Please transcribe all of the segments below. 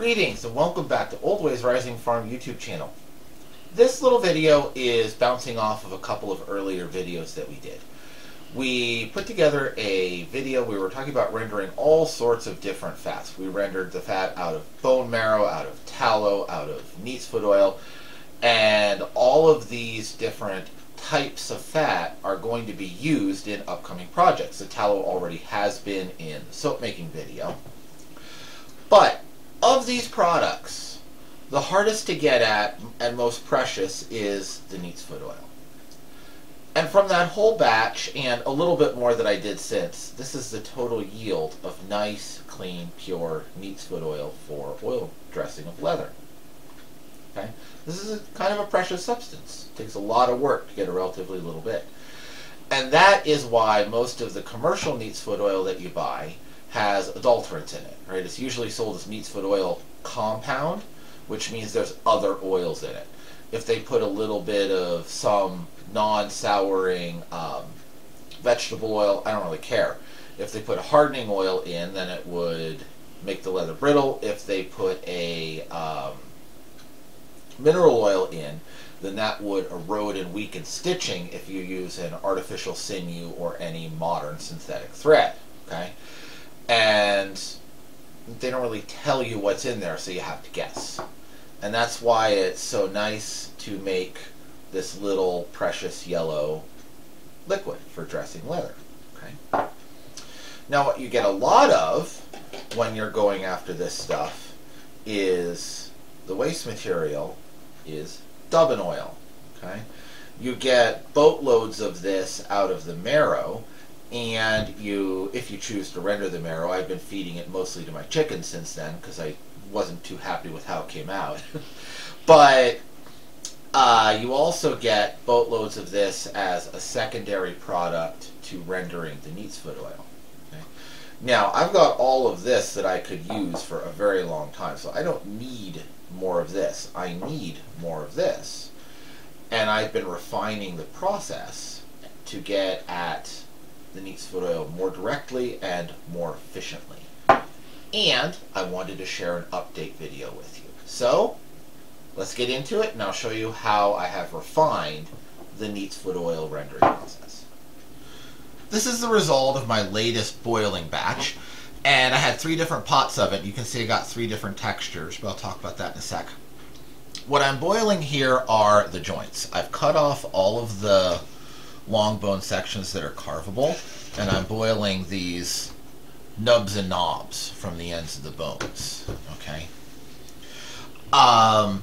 Greetings and welcome back to Old Ways Rising Farm YouTube channel. This little video is bouncing off of a couple of earlier videos that we did. We put together a video. We were talking about rendering all sorts of different fats. We rendered the fat out of bone marrow, out of tallow, out of Neatsfoot oil, and all of these different types of fat are going to be used in upcoming projects. The tallow already has been in the soap making video. But of these products, the hardest to get at and most precious is the Neatsfoot oil. And from that whole batch, and a little bit more that I did since, this is the total yield of nice, clean, pure Neatsfoot oil for oil dressing of leather. Okay? This is kind of a precious substance. It takes a lot of work to get a relatively little bit. And that is why most of the commercial Neatsfoot oil that you buy has adulterants in it, right? It's usually sold as Neatsfoot oil compound, which means there's other oils in it. If they put a little bit of some non-souring vegetable oil, I don't really care. If they put a hardening oil in, then it would make the leather brittle. If they put a mineral oil in, then that would erode and weaken stitching if you use an artificial sinew or any modern synthetic thread, okay? And they don't really tell you what's in there, so you have to guess. And that's why it's so nice to make this little precious yellow liquid for dressing leather. Okay. Now what you get a lot of when you're going after this stuff is the waste material is dubbin oil. Okay. You get boatloads of this out of the marrow. And if you choose to render the marrow, I've been feeding it mostly to my chickens since then because I wasn't too happy with how it came out. But you also get boatloads of this as a secondary product to rendering the Neatsfoot oil. Okay? Now, I've got all of this that I could use for a very long time, so I don't need more of this. I need more of this. And I've been refining the process to get at the Neatsfoot oil more directly and more efficiently. And I wanted to share an update video with you. So let's get into it and I'll show you how I have refined the Neatsfoot oil rendering process. This is the result of my latest boiling batch, and I had 3 different pots of it. You can see I got 3 different textures, but I'll talk about that in a sec. What I'm boiling here are the joints. I've cut off all of the long bone sections that are carvable, and I'm boiling these nubs and knobs from the ends of the bones. Okay. I'm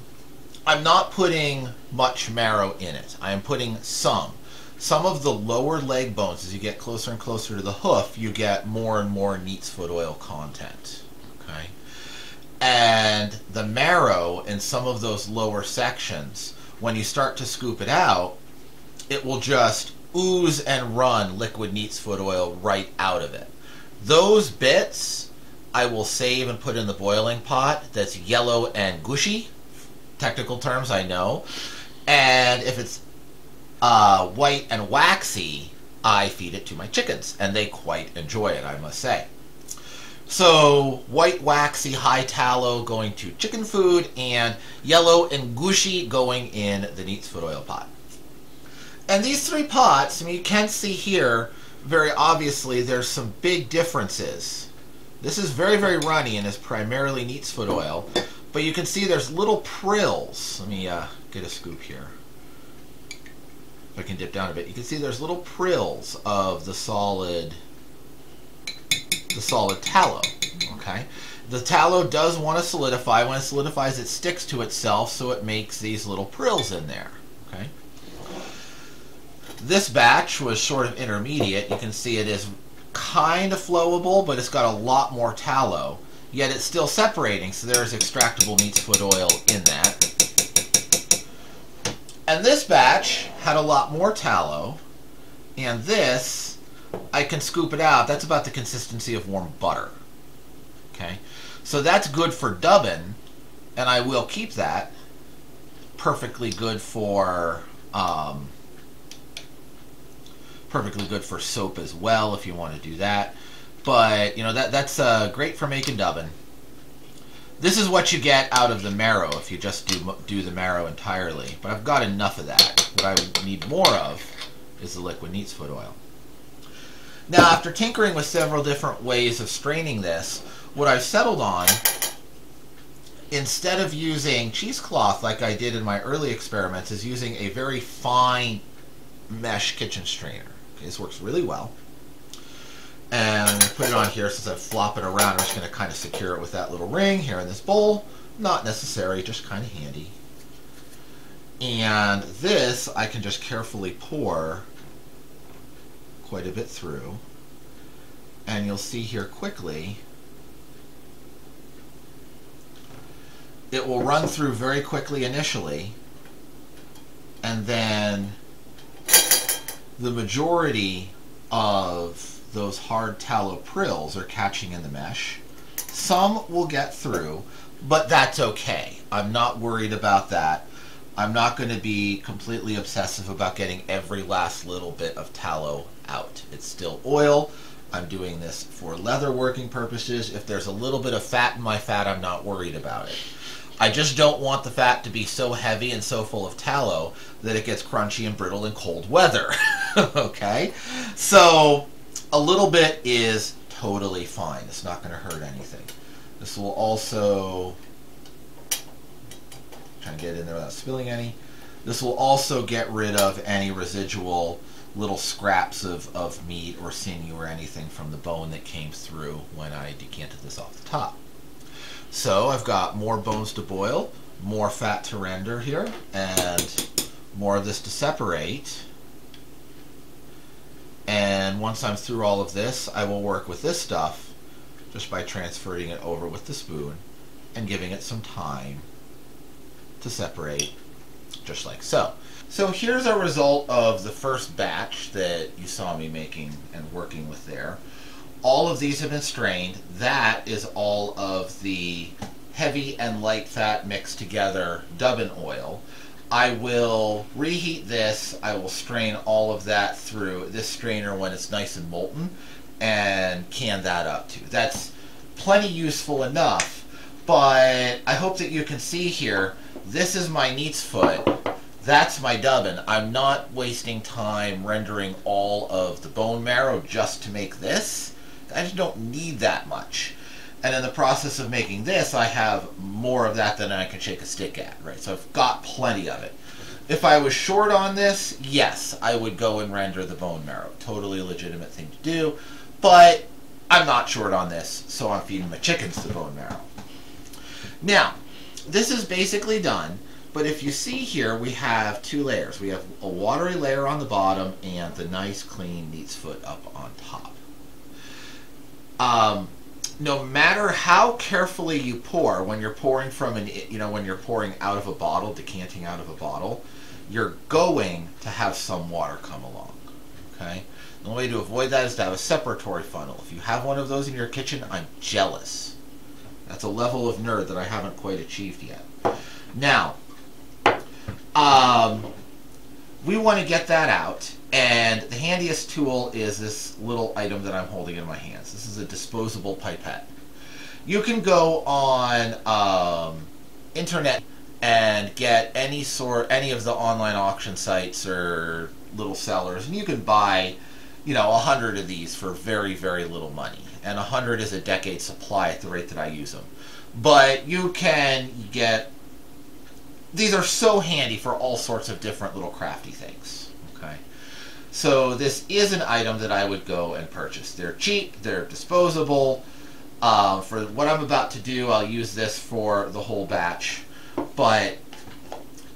not putting much marrow in it. I am putting some. Some of the lower leg bones, as you get closer and closer to the hoof, you get more and more Neatsfoot oil content. Okay. And the marrow in some of those lower sections, when you start to scoop it out, it will just ooze and run liquid Neatsfoot oil right out of it. Those bits I will save and put in the boiling pot that's yellow and gushy. Technical terms, I know. And if it's white and waxy, I feed it to my chickens, and they quite enjoy it, I must say. So white, waxy, high tallow going to chicken food, and yellow and gushy going in the Neatsfoot oil pot. And these 3 pots, I mean, you can see here, very obviously, there's some big differences. This is very, very runny and is primarily Neatsfoot oil, but you can see there's little prills. Let me get a scoop here. If I can dip down a bit, you can see there's little prills of the solid tallow. Okay, the tallow does want to solidify. When it solidifies, it sticks to itself, so it makes these little prills in there. Okay. This batch was sort of intermediate. You can see it is kind of flowable, but it's got a lot more tallow. Yet it's still separating, so there's extractable Neatsfoot oil in that. And this batch had a lot more tallow, and this, I can scoop it out. That's about the consistency of warm butter. Okay, so that's good for dubbin, and I will keep that. Perfectly good for soap as well if you want to do that. But you know, that's great for making dubbin. This is what you get out of the marrow if you just do the marrow entirely. But I've got enough of that. What I would need more of is the liquid Neatsfoot oil. Now, after tinkering with several different ways of straining this, what I've settled on, instead of using cheesecloth like I did in my early experiments, is using a very fine mesh kitchen strainer. Okay, this works really well. And I'm going to put it on here since I flop it around. I'm just going to kind of secure it with that little ring here in this bowl. Not necessary, just kind of handy. And this I can just carefully pour quite a bit through. And you'll see here quickly, it will run through very quickly initially, and then the majority of those hard tallow prills are catching in the mesh. Some will get through, but that's okay. I'm not worried about that. I'm not going to be completely obsessive about getting every last little bit of tallow out. It's still oil. I'm doing this for leather working purposes. If there's a little bit of fat in my fat, I'm not worried about it. I just don't want the fat to be so heavy and so full of tallow that it gets crunchy and brittle in cold weather. Okay? So a little bit is totally fine. It's not going to hurt anything. This will also, trying to get it in there without spilling any. This will also get rid of any residual little scraps of meat or sinew or anything from the bone that came through when I decanted this off the top. So I've got more bones to boil, more fat to render here, and more of this to separate. And once I'm through all of this, I will work with this stuff just by transferring it over with the spoon and giving it some time to separate, just like so. So here's a result of the first batch that you saw me making and working with there. All of these have been strained. That is all of the heavy and light fat mixed together dubbin oil. I will reheat this. I will strain all of that through this strainer when it's nice and molten and can that up too. That's plenty useful enough, but I hope that you can see here, this is my Neatsfoot. That's my dubbin. I'm not wasting time rendering all of the bone marrow just to make this. I just don't need that much. And in the process of making this, I have more of that than I can shake a stick at, right? So I've got plenty of it. If I was short on this, yes, I would go and render the bone marrow. Totally legitimate thing to do, but I'm not short on this, so I'm feeding my chickens the bone marrow. Now, this is basically done. But if you see here, we have two layers. We have a watery layer on the bottom and the nice clean Neatsfoot up on top. No matter how carefully you pour, when you're pouring from when you're pouring out of a bottle, decanting out of a bottle, you're going to have some water come along. Okay? The only way to avoid that is to have a separatory funnel. If you have one of those in your kitchen, I'm jealous. That's a level of nerd that I haven't quite achieved yet. Now, we want to get that out, and the handiest tool is this little item that I'm holding in my hands. This is a disposable pipette. You can go on internet and get any of the online auction sites or little sellers, and you can buy 100 of these for very, very little money, and 100 is a decade supply at the rate that I use them. But you can get, these are so handy for all sorts of different little crafty things. Okay, so this is an item that I would go and purchase. They're cheap, they're disposable. For what I'm about to do, I'll use this for the whole batch, but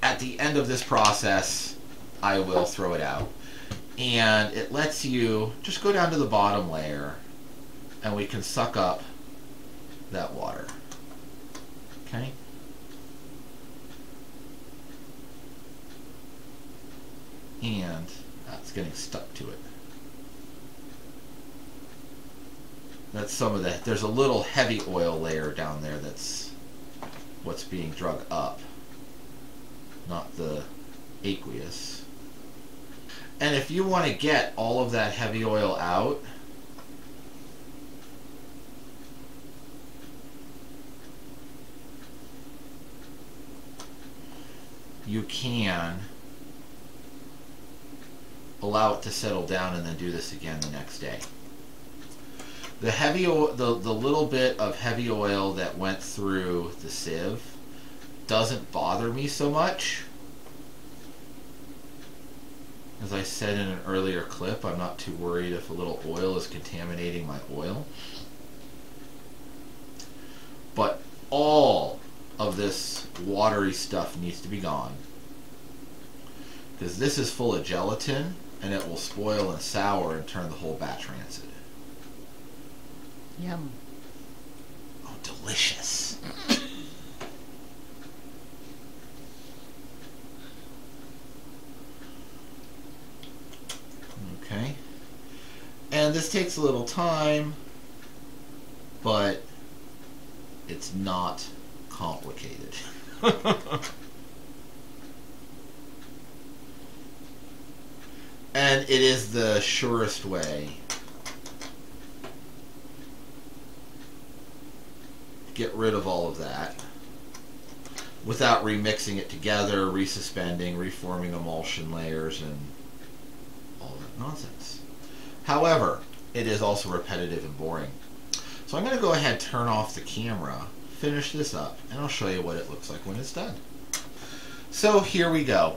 at the end of this process, I will throw it out. And it lets you just go down to the bottom layer, and we can suck up that water. Okay? And that's getting stuck to it. That's some of that. There's a little heavy oil layer down there that's what's being drug up, not the aqueous. And if you want to get all of that heavy oil out, you can allow it to settle down and then do this again the next day. The heavy oil, the little bit of heavy oil that went through the sieve doesn't bother me so much. As I said in an earlier clip, I'm not too worried if a little oil is contaminating my oil. But all of this watery stuff needs to be gone, because this is full of gelatin and it will spoil and sour and turn the whole batch rancid. Yum. Oh, delicious. Okay. And this takes a little time, but it's not complicated. And it is the surest way to get rid of all of that without remixing it together, resuspending, reforming emulsion layers, and all that nonsense. However, it is also repetitive and boring. So I'm going to go ahead and turn off the camera, finish this up, and I'll show you what it looks like when it's done. So here we go.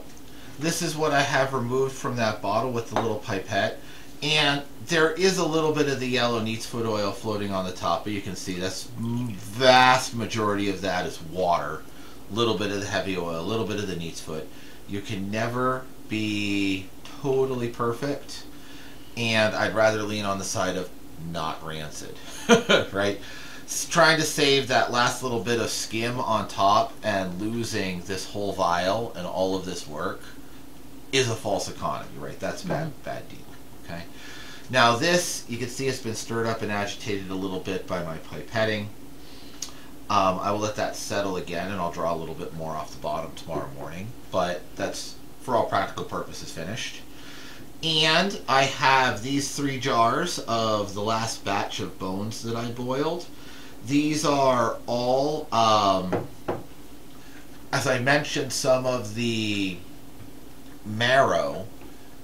This is what I have removed from that bottle with the little pipette. And there is a little bit of the yellow Neatsfoot oil floating on the top, but you can see that's vast majority of that is water. A little bit of the heavy oil, a little bit of the Neatsfoot. You can never be totally perfect, and I'd rather lean on the side of not rancid, right? Trying to save that last little bit of skim on top and losing this whole vial and all of this work is a false economy, right? That's bad deal, okay? Now this, you can see it's been stirred up and agitated a little bit by my pipetting. I will let that settle again, and I'll draw a little bit more off the bottom tomorrow morning, but that's, for all practical purposes, finished. And I have these 3 jars of the last batch of bones that I boiled. These are all, as I mentioned, some of the marrow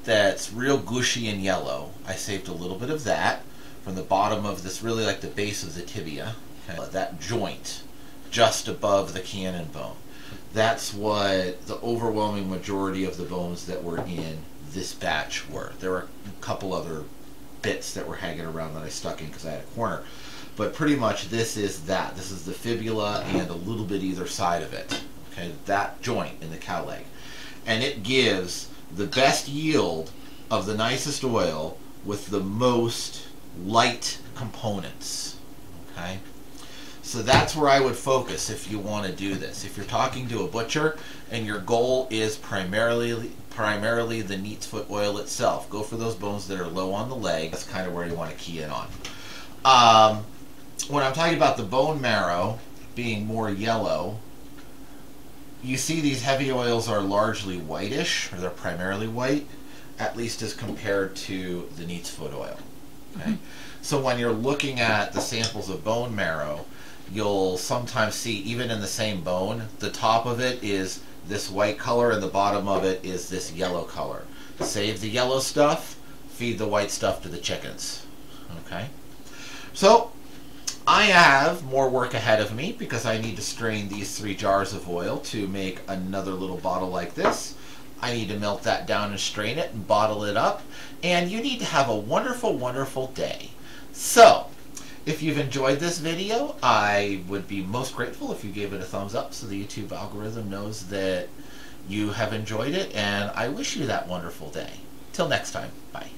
that's real gushy and yellow. I saved a little bit of that from the bottom of this, really like the base of the tibia, okay, that joint just above the cannon bone. That's what the overwhelming majority of the bones that were in this batch were. There were a couple other bits that were hanging around that I stuck in because I had a corner. But pretty much this is that. This is the fibula and a little bit either side of it. Okay, that joint in the cow leg. And it gives the best yield of the nicest oil with the most light components. Okay? So that's where I would focus if you want to do this. If you're talking to a butcher and your goal is primarily the Neatsfoot oil itself, go for those bones that are low on the leg. That's kind of where you want to key in on. When I'm talking about the bone marrow being more yellow, you see these heavy oils are largely whitish, or they're primarily white, at least as compared to the Neatsfoot oil. Okay? So when you're looking at the samples of bone marrow, you'll sometimes see, even in the same bone, the top of it is this white color and the bottom of it is this yellow color. Save the yellow stuff, feed the white stuff to the chickens. Okay? So I have more work ahead of me because I need to strain these 3 jars of oil to make another little bottle like this. I need to melt that down and strain it and bottle it up. And you need to have a wonderful, wonderful day. So, if you've enjoyed this video, I would be most grateful if you gave it a thumbs up so the YouTube algorithm knows that you have enjoyed it. And I wish you that wonderful day. Till next time, bye.